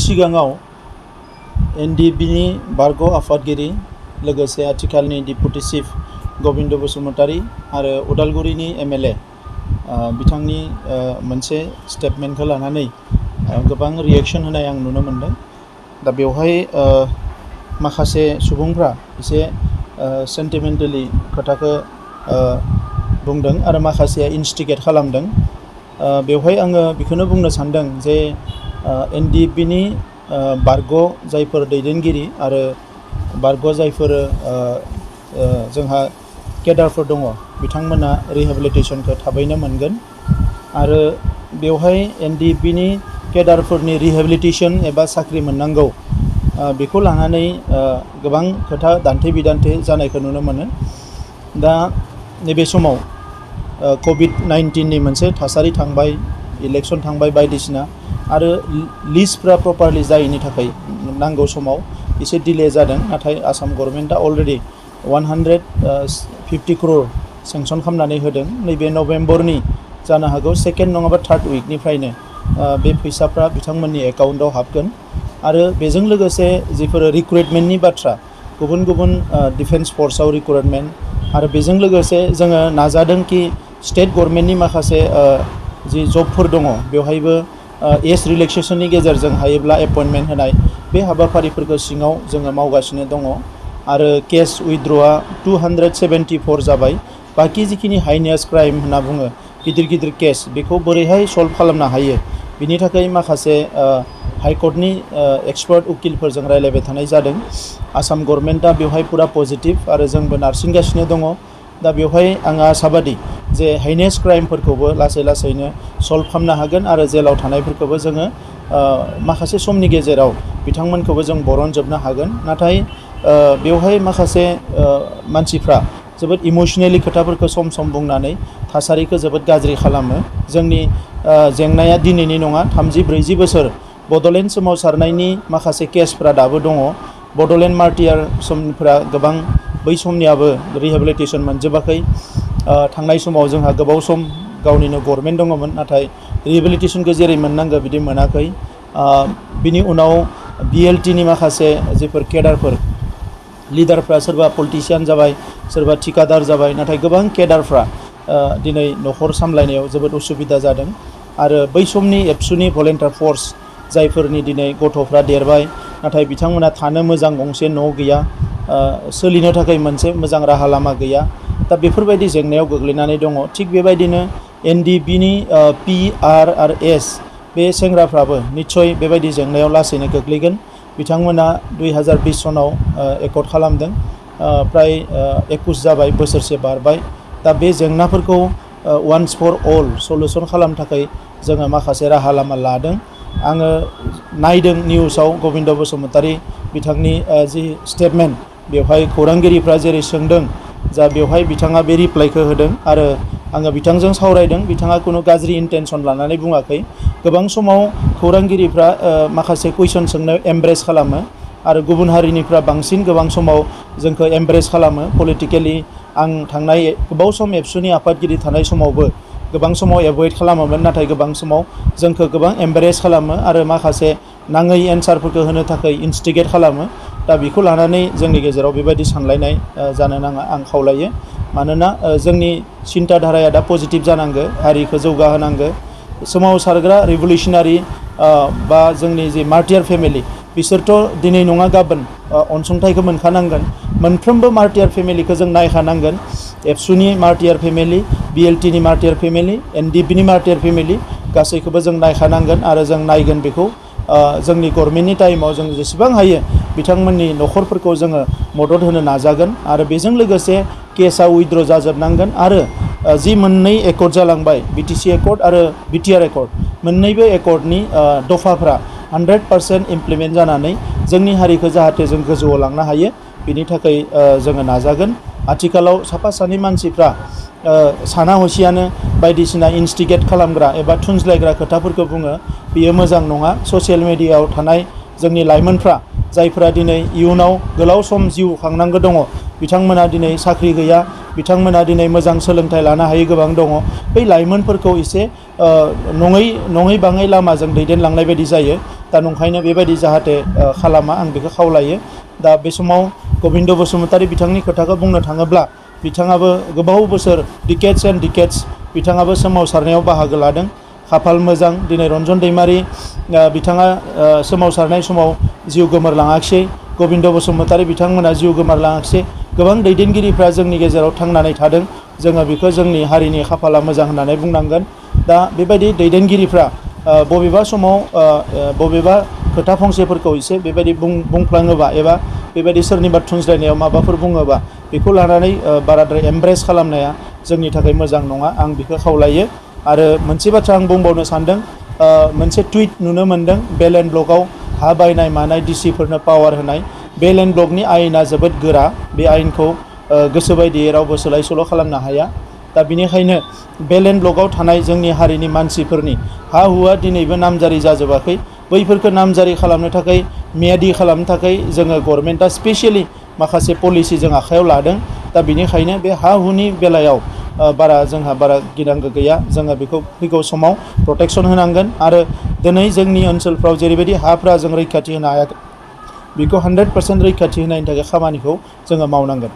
सिगाङाव एनडिबिनि बारग' आफादगिरि लोगोसे आथिखालनि डिपुटि चिफ गबिन्द बसुमतारी आरो उदालगुरिनि एमएलए बिथांनि मोनसे स्टेटमेन्टखौ लानानै गोबां रिएक्शन होनाय आं नुनो मोनदों। दा बेवहाय माखासे सुबुंफ्रा एसे सेन्टिमेन्टेलि खोथाखौ बुंदों आरो माखासेया इन्स्टिगेट खालामदों। बेवहाय आङो बेखौनो बुंनो सानदों जे एनडिबिनि बारग' जायफोर दैदेनगिरि आरो बारग' जायफोर जोंहा केडारफोर दङ बिथांमोना रिहेबिलिटेसनखौ थाबैनो मोनगोन आरो बेवहाय एनडिबिनि केडारफोरनि रिहेबिलिटेसन एबा साख्रि मोननांगौ बेखौ लानानै गोबां खोथा दान्थे बिदान्थे जानायखौ नुनो मोनो। दा नैबे समाव कभिड-19नि मोनसे थासारि थांबाय, इलेक्सन थांबाय बायदिसिना आरो लिस्टफ्रा प्रपारलि जायैनि थाखाय नांगौ समाव एसे डिले जादों। नाथाय आसाम गभर्नमेन्टआ अलरेडि 150 crore सेंसन खालामनानै होदों। नैबे नभेम्बरनि जानो हागौ सेकेन्ड नङाबा थार्ड उइकनिफ्रायनो बे फैसाफ्रा बिथांमोननि एकाउन्टआव हाबगोन आरो बेजों लोगोसे जिफोर रिक्रुइटमेन्टनि बाथ्रा गुबुन गुबुन डिफेन्स फर्सआव रिक्रुइटमेन्ट आरो बेजों लोगोसे जोङो नाजादों कि स्टेट गभर्नमेन्टनि माखासे जि जबफोर दङ बेवहायबो एज रिलेक्सेसननि गेजेरजों हायोब्ला एपइन्टमेन्ट होनाय बे हाबाफारिफोरखौ सिङाव जोङो मावगासिनो दङ आरो केस उइथड्रआ 274 जाबाय। बाखि जिखिनि हाइनेस क्राइम होनना बुङो गिदिर गिदिर केस बेखौ बोरैहाय सल्भ खालामनो हायो बिनि थाखाय माखासे हाइकर्टनि एक्सपार्ट उकिलफोरजों रायलायबाय थानाय जादों। आसाम गभर्नमेन्टआ बेवहाय पुरा पजिटिभ आरो जोंबो नारसिनगासिनो दङ। दा बेवहाय आङो आसाबादि जे हाइनेस क्राइमफोरखौबो लासै लासैनो सल्भ खालामनो हागोन आरो जेलाव थानायफोरखौबो जोङो माखासे समनि गेजेराव बिथांमोनखौबो जों बरनजोबनो हागोन। नाथाय बेवहाय माखासे मानसिफ्रा जोबोद इमोसनेलि खोथाफोरखौ सम सम बुंनानै थासारिखौ जोबोद गाज्रि खालामो। जोंनि जेंनाया दिनैनि नङा, 30-40 बोसोर बड'लेण्ड सोमावसारनायनि माखासे केसफ्रा दाबो दङ। बड'लेण्ड मार्टियार समफ्रा गोबां बै समनियाबो रिहेबिलिटेसन मोनजोबाखै। थांनाय समाव जोंहा गोबाव सम गावनिनो गभर्नमेन्ट दङमोन नाथाय रिहेबिलिटेसनखौ जेरै मोननांगौ बिदि मोनाखै। बिनि उनाव बिएलटिनि माखासे जिफोर केडारफोर लिडारफ्रा सोरबा पलिटिशियान जाबाय, सोरबा थिकादार जाबाय, नाथाय गोबां केडारफ्रा दिनै न'खर सामलायनायाव जोबोद उसुबिदा जादों आरो बै समनि एबसुनि भलेन्टियार फर्स जायफोरनि दिनै गथ'फ्रा देरबाय नाथाय बिथांमोना थानो मोजां गंसे न' गैया, सोलिनो थाखाय मोनसे मोजां राहा लामा गैया। दा बेफोरबायदि जेंनायाव गोग्लैनानै दङ। थिग बेबायदिनो एनडिबिनि PR आरो S बे सेंग्राफ्राबो निस्सय बेबायदि जेंनायाव लासैनो गोग्लैगोन। बिथांमोना 2020 सनाव एकर्ड खालामदों, प्राय 21 जाबाय, बोसोरसे बारबाय। दा बे जेंनाफोरखौ वान्स फर अल सलुसन खालामनो थाखाय जोङो माखासे राहा लामा लादों। आङो नायदों निउसाव गबिन्द बसुमतारी बिथांनि जि स्टेटमेन्ट बेवहाय खौरांगिरिफ्रा जेरै सोंदों जा बेवहाय बिथाङा बे रिप्लाइखौ होदों आरो आङो बिथांजों सावरायदों। बिथाङा खुनु गाज्रि इन्टेनसन लानानै बुङाखै। गोबां समाव खौरांगिरिफ्रा माखासे कुइसन सोंनायाव एमब्रेस खालामो आरो गुबुन हारिनिफ्रा बांसिन गोबां समाव जोंखौ एमब्रेस खालामो पलिटिकेलि। आं थांनाय गोबाव सम एबसुनि आफादगिरि थानाय समावबो गोबां समाव एभयड खालामोमोन नाथाय गोबां समाव जोंखौ गोबां एमब्रेस खालामो आरो माखासे नाङै एन्सारफोरखौ होनो थाखाय इन्स्टिगेट खालामो। दा बेखौ लानानै जोंनि गेजेराव बेबायदि सानलायनाय जानो नाङा आं खावलायो। मानोना जोंनि सिन्था धाराया दा पजिटिभ जानांगौ, हारिखौ जौगाहोनांगौ। सोमावसारग्रा रिभलिउसनारि बा जोंनि जि मार्टियार फेमिलि बिसोरथ' दिनै नङा गाबोन अनसुंथाइखौ मोनखानांगोन। मोनफ्रोमबो मार्टियार फेमिलिखौ जों नायखानांगोन। एबसुनि मार्टियार फेमिलि, बिएलटिनि मार्टियार फेमिलि, एनडिबिनि मार्टियार फेमिलि गासैखौबो जों नायखानांगोन आरो जों नायगोन बेखौ जोंनि गभर्नमेन्टनि टाइमाव जों जेसेबां हायो बिथांमोननि न'खरफोरखौ जोङो मदद होनो नाजागोन आरो बेजों लोगोसे केसआ उइथड्र जाजोबनांगोन आरो जि मोननै एकर्ड जालांबाय बिटिसि एकर्ड आरो बिटिआर एकर्ड मोननैबो एकर्डनि दफाफ्रा 100% इमप्लिमेन्ट जानानै जोंनि हारिखौ जाहाथे जों गोजौआव लांनो हायो बिनि थाखाय जोङो नाजागोन। आथिखालाव साफा सानै मानसिफ्रा साना हसियानो बायदिसिना इन्स्टिगेट खालामग्रा एबा थुनज्लायग्रा खोथाफोरखौ बुङो, बेयो मोजां नङा। ससियेल मिडियायाव थानाय जोंनि लाइमोनफ्रा जायफ्रा दिनै इयुनाव गोलाव सम जिउ खांनांगौ दङ बिथांमोना दिनै साख्रि गैया, बिथांमोना दिनै मोजां सोलोंथाइ लानो हायै गोबां दङ। बै लाइमोनफोरखौ एसे नङै बाङै लामाजों दैदेनलांनाय बायदि जायो। दा नंखायनो बेबायदि जाहाथे खालामा आं बेखौ खावलायो। दा बे समाव गबिन्द बसुमतारी बिथांनि खोथाखौ बुंनो थाङोब्ला बिथाङाबो गोबाव बोसोर डिकेड्स एन्ड डिकेड्स बिथाङाबो सोमावसारनायाव बाहागो लादों। खाफाल मोजां दिनै रन्जन दैमारि बिथाङा सोमावसारनाय समाव जिउ गोमोरलाङाखिसै, गबिन्द बसुमतारी बिथांमोना जिउ गोमोरलाङाखिसै। गोबां दैदेनगिरिफ्रा जोंनि गेजेराव थांनानै थादों। जोङो बेखौ जोंनि हारिनि खाफाला मोजां होननानै बुंनांगोन। दा बेबायदि दैदेनगिरिफ्रा बबेबा समाव बबेबा खोथा फंसेफोरखौ एसे बेबायदि बुंफ्लाङोबा एबा बेबायदि सोरनिबा थुनज्लायनायाव माबाफोर बुङोबा बेखौ लानानै बाराद्राय एमब्रेस खालामनाया जोंनि थाखाय मोजां नङा, आं बेखौ खावलायो। आरो मोनसे बाथ्रा आं बुंबावनो सानदों, मोनसे टुइट नुनो मोनदों बेल एन्ड ब्लकआव हा बायनाय मानाय डिसिफोरनो पावार होनाय। बेल एन्ड ब्लकनि आयेना जोबोद गोरा, बे आयेनखौ गोसो बायदियै रावबो सोलाय सोल' खालामनो हाया। दा बिनिखायनो बेल एन्ड ब्लकआव थानाय जोंनि हारिनि मानसिफोरनि हा हुआ दिनैबो नामजारि जाजोबाखै। बैफोरखौ नामजारि खालामनो थाखाय, मियादि खालामनो थाखाय जोङो गभर्नमेन्टआ स्पेसियेलि माखासे पलिसि जों आखायाव लादों। दा बिनिखायनो बे हा हुनि बेलायाव जोंहा बारा गिनांगौ गैया। जोङो बेखौ फैगौ समाव प्रटेक्सन होनांगोन आरो दिनै जोंनि ओनसोलफ्राव जेरैबायदि हाफ्रा जों रैखाथि होनो हायाखै, बेखौ 100% रैखाथि होनायनि थाखाय खामानिखौ जोङो मावनांगोन।